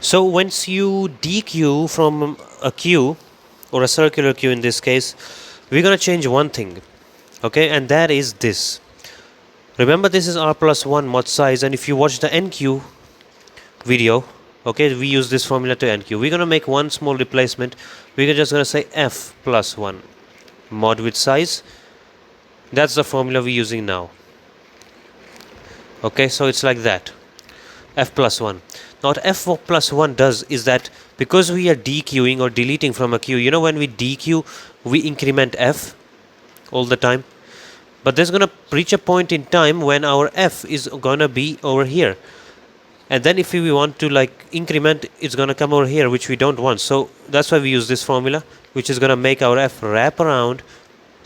So once you deque from a queue, or a circular queue in this case, we're going to change one thing, okay, and that is this. Remember, this is r plus 1 mod size, and if you watch the enqueue video, okay, we use this formula to enqueue. We're going to make one small replacement. We're just going to say f plus 1 mod with size. That's the formula we're using now. Okay, so it's like that, f plus 1. Now what f plus 1 does is that because we are dequeuing or deleting from a queue, when we deque, we increment f all the time. But there's going to reach a point in time when our f is going to be over here. And then if we want to increment, it's going to come over here, which we don't want. So that's why we use this formula, which is going to make our f wrap around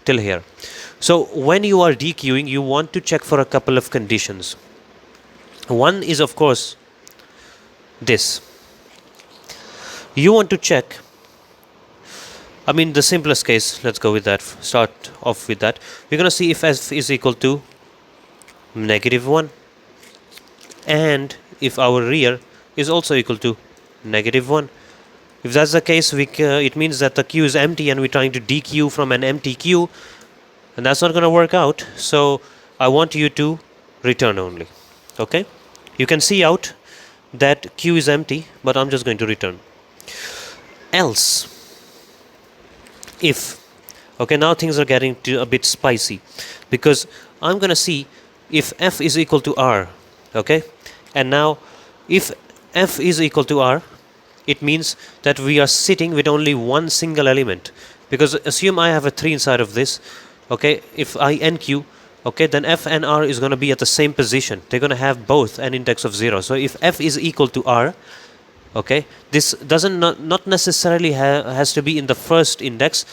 till here. So when you are dequeuing, you want to check for a couple of conditions. One is, of course, this. You want to check, the simplest case, let's go with that, start off with that. We're going to see if f is equal to -1 and if our rear is also equal to -1. If that's the case, it means that the queue is empty and we're trying to deque from an empty queue, and that's not going to work out. So I want you to return only. Okay, you can see out that queue is empty, but I'm just going to return. Else, if, okay, now things are getting a bit spicy, because I'm going to see if f is equal to r. Okay, and now if f is equal to r, it means that we are sitting with only one single element, because assume I have a 3 inside of this. Okay, if I enqueue, okay, then f and r is going to be at the same position. They're going to have both an index of 0. So if f is equal to r, okay, this doesn't not necessarily has to be in the first index.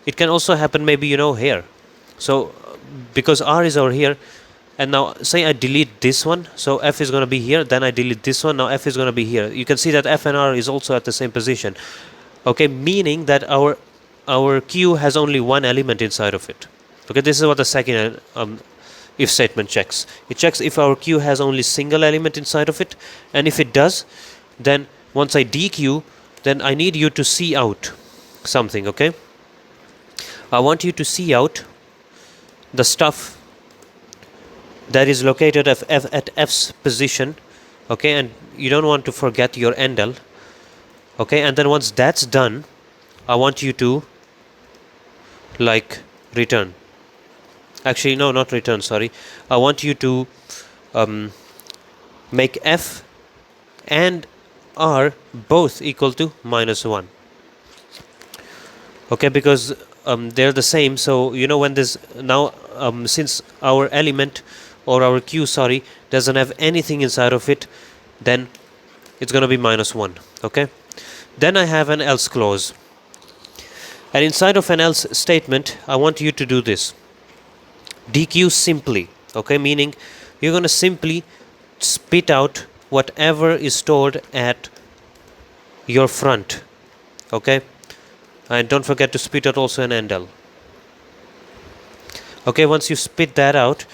It can also happen maybe here. So because r is over here, and now say I delete this one, so f is going to be here, then I delete this one, now f is going to be here. You can see that f and r is also at the same position. Okay, meaning that our queue has only one element inside of it. Okay, this is what the second if statement checks. It checks if our queue has only single element inside of it, and if it does, then once I deque, then I need you to see out something. Okay, I want you to see out the stuff that is located at f's position. Okay, and you don't want to forget your endl. Okay, and then once that's done, I want you to return. Actually, no, not return, sorry. I want you to make f and r both equal to -1. Okay, because they're the same. So when this now since our element or our queue, sorry, doesn't have anything inside of it, then it's going to be -1. Okay, then I have an else clause, and inside of an else statement I want you to do this: deque simply. Okay, meaning you're going to simply spit out whatever is stored at your front. Okay, and don't forget to spit out also an endl. Okay, once you spit that out,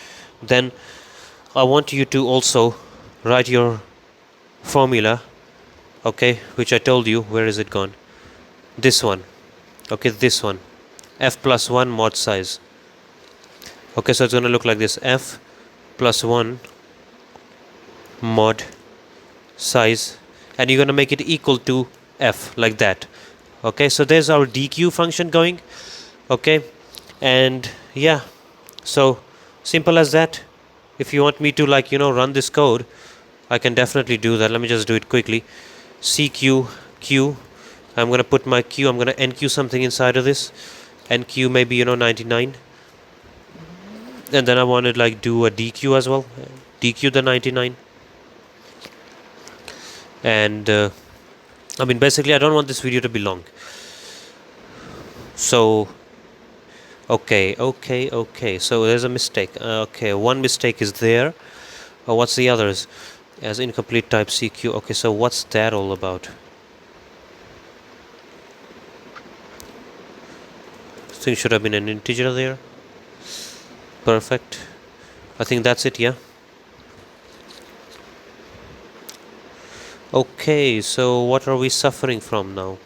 then I want you to also write your formula, okay, which I told you. Where is it gone? This one. Okay, this one, f plus 1 mod size. Okay, so it's going to look like this: f plus 1 mod size, and you're going to make it equal to f, like that. Okay, so there's our deque function going. Okay, and yeah, so simple as that. If you want me to run this code, I can definitely do that. Let me just do it quickly. cq q, I'm going to put my q, I'm going to enqueue something inside of this, enqueue maybe 99, and then I want to do a deque as well, deque the 99. And basically I don't want this video to be long. So okay, so there's a mistake. Okay, one mistake is there. What's the others? As incomplete type cq. Okay, so what's that all about? I think should have been an integer there. Perfect. I think that's it, yeah. Okay, so what are we suffering from now?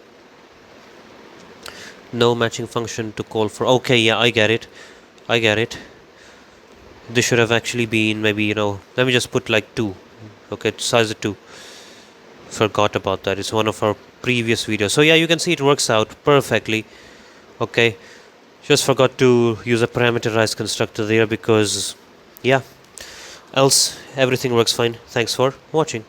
No matching function to call for. Okay, yeah, I get it. I get it. This should have actually been maybe, let me just put like 2. Okay, size of 2. Forgot about that. It's one of our previous videos. So yeah, you can see it works out perfectly. Okay, just forgot to use a parameterized constructor there because, yeah, else everything works fine. Thanks for watching.